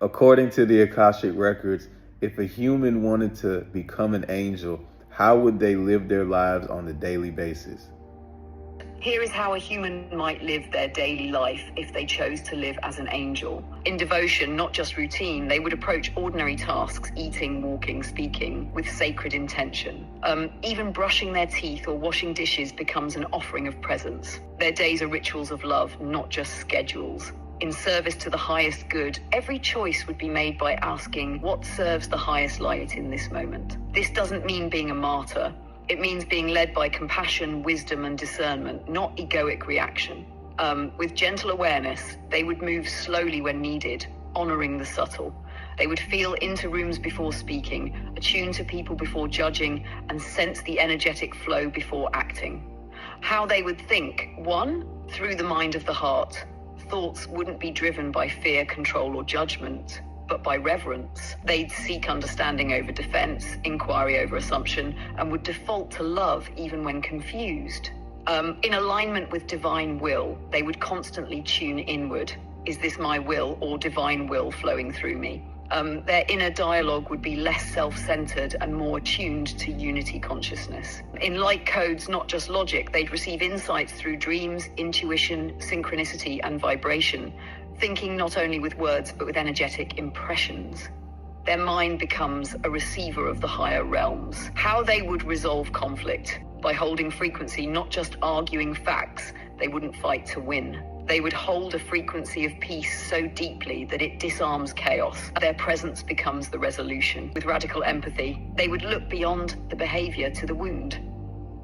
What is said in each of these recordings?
According to the Akashic Records, if a human wanted to become an angel, how would they live their lives on a daily basis? Here is how a human might live their daily life if they chose to live as an angel. In devotion, not just routine, they would approach ordinary tasks, eating, walking, speaking, with sacred intention. Even brushing their teeth or washing dishes becomes an offering of presence. Their days are rituals of love, not just schedules. In service to the highest good, every choice would be made by asking, what serves the highest light in this moment? This doesn't mean being a martyr. It means being led by compassion, wisdom, and discernment, not egoic reaction. With gentle awareness, they would move slowly when needed, honoring the subtle. They would feel into rooms before speaking, attune to people before judging, and sense the energetic flow before acting. How they would think: 1, through the mind of the heart. Thoughts wouldn't be driven by fear, control, or judgment, but by reverence. They'd seek understanding over defense, inquiry over assumption, and would default to love even when confused. In alignment with divine will, they would constantly tune inward. Is this my will or divine will flowing through me? Their inner dialogue would be less self-centered and more attuned to unity consciousness. In light codes, not just logic, they'd receive insights through dreams, intuition, synchronicity, and vibration, thinking not only with words but with energetic impressions. Their mind becomes a receiver of the higher realms. How they would resolve conflict: by holding frequency, not just arguing facts. They wouldn't fight to win. They would hold a frequency of peace so deeply that it disarms chaos. Their presence becomes the resolution. With radical empathy, they would look beyond the behavior to the wound.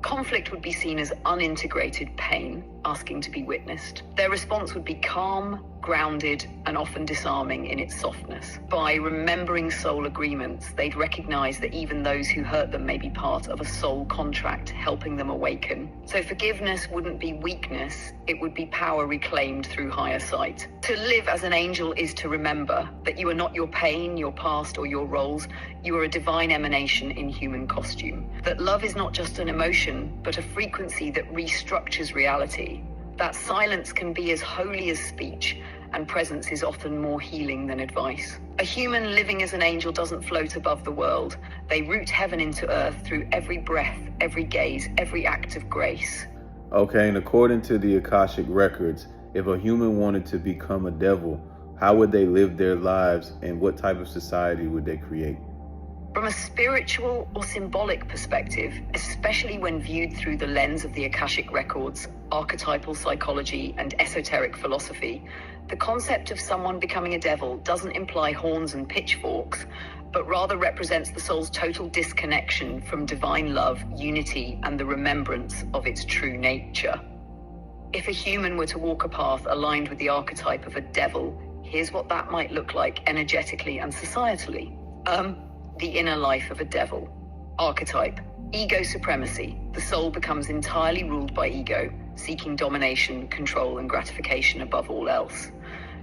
Conflict would be seen as unintegrated pain, asking to be witnessed. Their response would be calm, grounded, and often disarming in its softness. By remembering soul agreements, they'd recognize that even those who hurt them may be part of a soul contract, helping them awaken. So forgiveness wouldn't be weakness, it would be power reclaimed through higher sight. To live as an angel is to remember that you are not your pain, your past, or your roles. You are a divine emanation in human costume. That love is not just an emotion, but a frequency that restructures reality. That silence can be as holy as speech, and presence is often more healing than advice. A human living as an angel doesn't float above the world. They root heaven into earth through every breath, every gaze, every act of grace. Okay, and according to the Akashic Records, if a human wanted to become a devil, how would they live their lives, and what type of society would they create? From a spiritual or symbolic perspective, especially when viewed through the lens of the Akashic Records, archetypal psychology, and esoteric philosophy, the concept of someone becoming a devil doesn't imply horns and pitchforks, but rather represents the soul's total disconnection from divine love, unity, and the remembrance of its true nature. If a human were to walk a path aligned with the archetype of a devil, here's what that might look like energetically and societally. The inner life of a devil. Archetype: ego supremacy. The soul becomes entirely ruled by ego, seeking domination, control, and gratification above all else.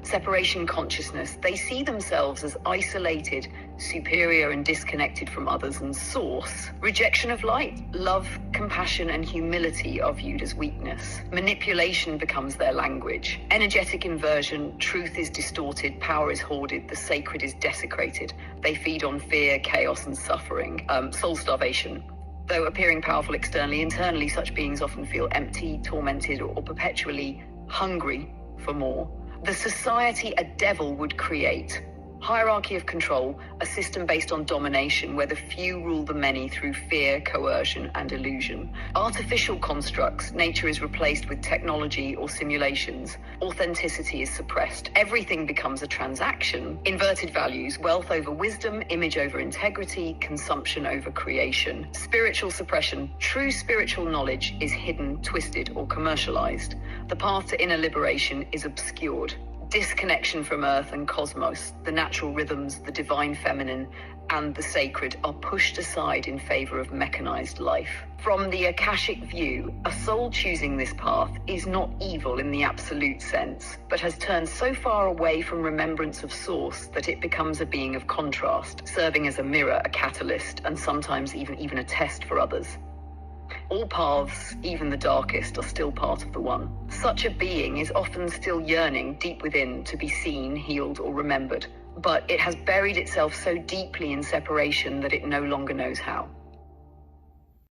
Separation consciousness. They see themselves as isolated, superior, and disconnected from others and source. Rejection of light. Love, compassion, and humility are viewed as weakness. Manipulation becomes their language. Energetic inversion. Truth is distorted, power is hoarded, the sacred is desecrated. They feed on fear, chaos, and suffering. Soul starvation. Though appearing powerful externally, internally such beings often feel empty, tormented, or perpetually hungry for more. The society a devil would create: hierarchy of control, a system based on domination where the few rule the many through fear, coercion, and illusion. Artificial constructs, nature is replaced with technology or simulations. Authenticity is suppressed. Everything becomes a transaction. Inverted values, wealth over wisdom, image over integrity, consumption over creation. Spiritual suppression, true spiritual knowledge is hidden, twisted, or commercialized. The path to inner liberation is obscured. Disconnection from earth and cosmos, the natural rhythms, the divine feminine, and the sacred are pushed aside in favor of mechanized life. From the Akashic view, a soul choosing this path is not evil in the absolute sense, but has turned so far away from remembrance of source that it becomes a being of contrast, serving as a mirror, a catalyst, and sometimes even a test for others. All paths, even the darkest, are still part of the one. Such a being is often still yearning deep within to be seen, healed, or remembered. but it has buried itself so deeply in separation that it no longer knows how.